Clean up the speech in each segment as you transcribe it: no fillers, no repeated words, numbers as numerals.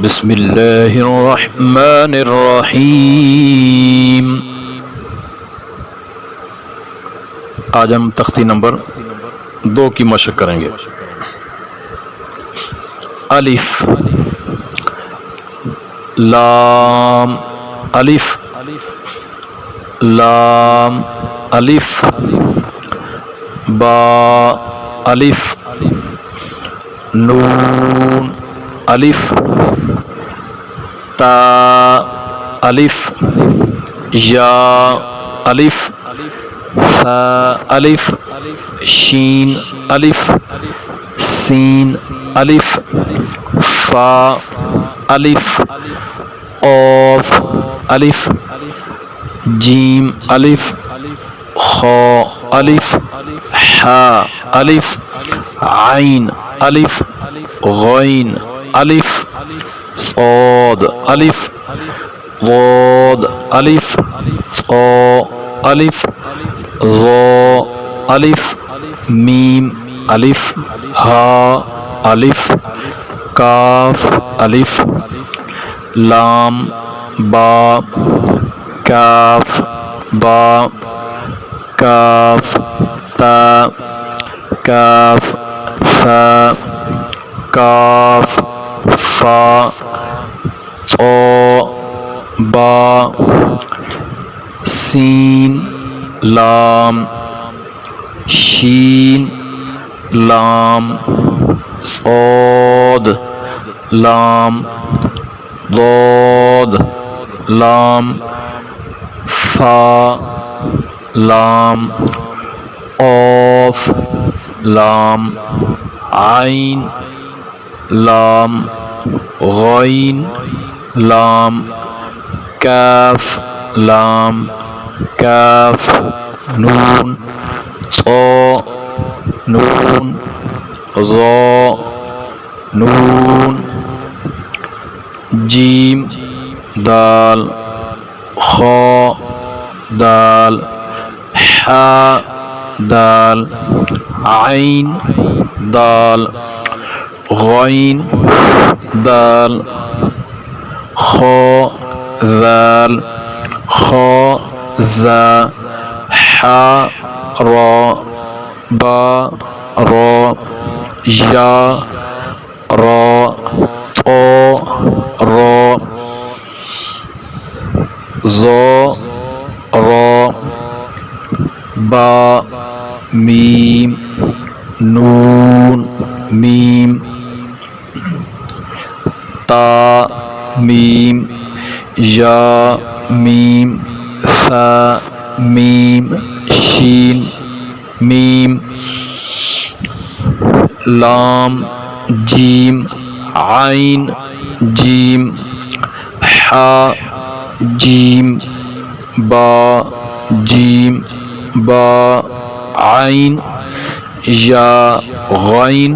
बिस्मिल्लाहिर्रहमानिर्रहीम। आज हम तख्ती नंबर 2 की मशक करेंगे। अलिफ, लाम, अलिफ, लाम, अलिफ, बा, अलिफ, नून, अलिफ, ता, अलिफ, या, अलिफ, सा, अलिफ, शीन, अलिफ, सीन, अलिफ, फा, अलिफ, ऑफ, अलिफ, जीम, अलिफ, खा, अलिफ, हा, अलिफ, आइन, अलिफ, गैन, अलिफ, सौद, अलिफ, वाद, अलिफ, ओ, अलिफ, ज़ो, अलिफ, मीम, अलिफ, हा, अलिफ, काफ, अलिफ, लाम, बा, काफ, बा, काफ, ता, काफ, सा, काफ, फा, ओ, बा, सीन, लाम, शीन, लाम, सौद, लाम, दाद, लाम, फा, लाम, ऑफ, लाम, आइन, लाम, गैन, लाम, काफ, लाम, काफ, नून, तो, नून, ज़ो, नून, जीम, दाल, खा, दाल, हा, दाल, आइन, दाल, गैन, दाल, खा, दाल, खा, जा, हा, रा, बा, रा, या, रा, तो, रा, ज़ो, रा, बा, मीम, नून, मीम, ता, मीम, या, मीम, सा, मीम, शीन, मीम, लाम, जीम, आइन, जीम, हा, जीम, बा, जीम, बा, आइन, या, गैन,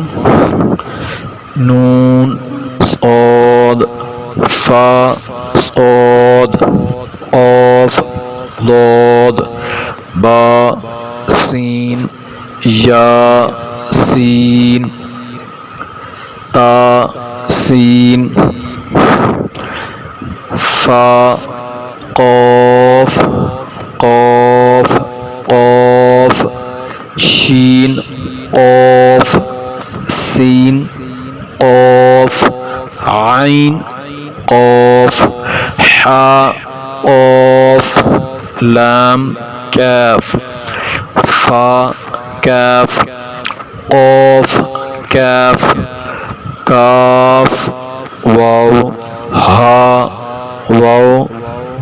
नून, सौद, फा, सौद, ऑफ, दाद, बा, सीन, या, सीन, ता, सीन, फा, कौफ, कौफ, कौफ, शीन, ऑफ, सीन, ऑफ, आइन, कौफ, हा, ऑफ, लाम, कैफ, फा, कैफ, ऑफ, कैफ, काफ, वाव, हा, वाव,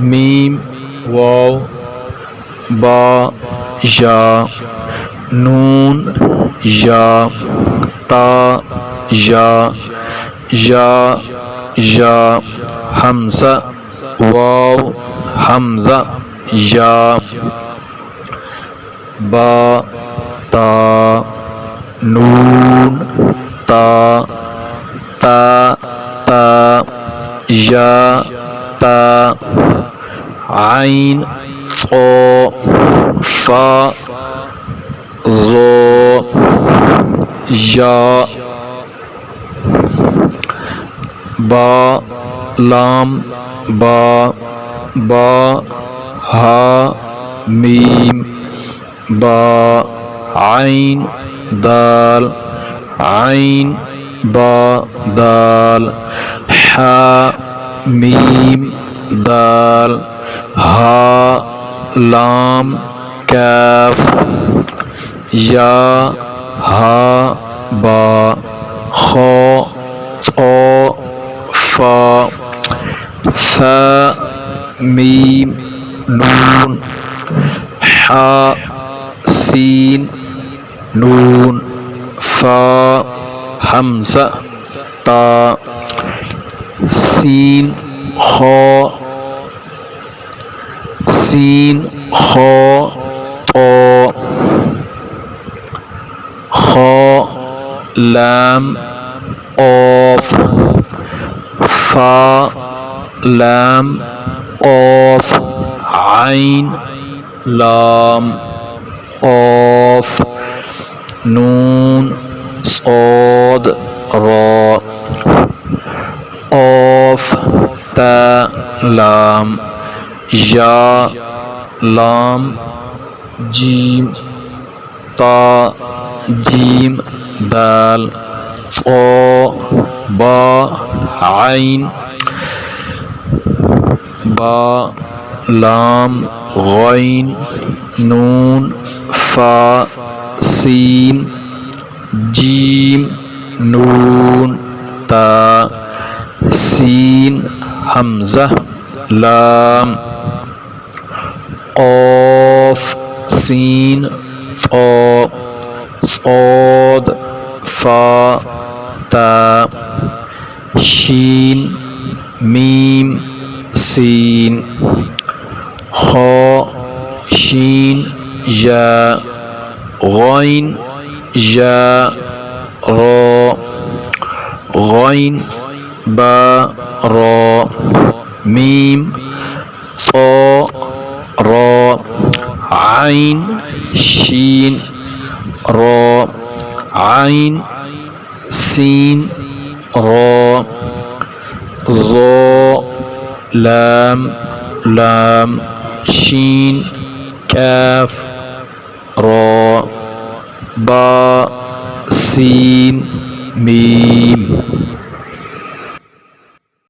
मीम, वाव, बा, या, नून, या, ता, या, हमज़ा, वाव, हमज़ा, या, बा, ता, नून, ता, ता, ता, या, ता, आइन, ओ, फा, ज़ो, या, बा लाम बा बा हा मीम बा आइन दाल आइन बा दाल हा मीम दाल हा लाम काफ या हा बा खो तो फा सा मीम नून हा सीन नून फा हमज़ा ता सीन खो तो खो लाम ऑफ फा लाम ऑफ आइन लाम ऑफ नून सौद रा ऑफ ता लाम या लाम जीम ता जीम दाल ओ बा आइन बा लाम गैन नून फा सीन जीम नून ता सीन हमज़ा लाम ऑफ सीन तो सौद फा ता शीन मीम सीन खो शीन या गैन या रो गैन बा रो मीम तो रो आइन शीन रो आइन सीन रो ज़ो लाम लाम शीन काफ रो बा सीन मीम।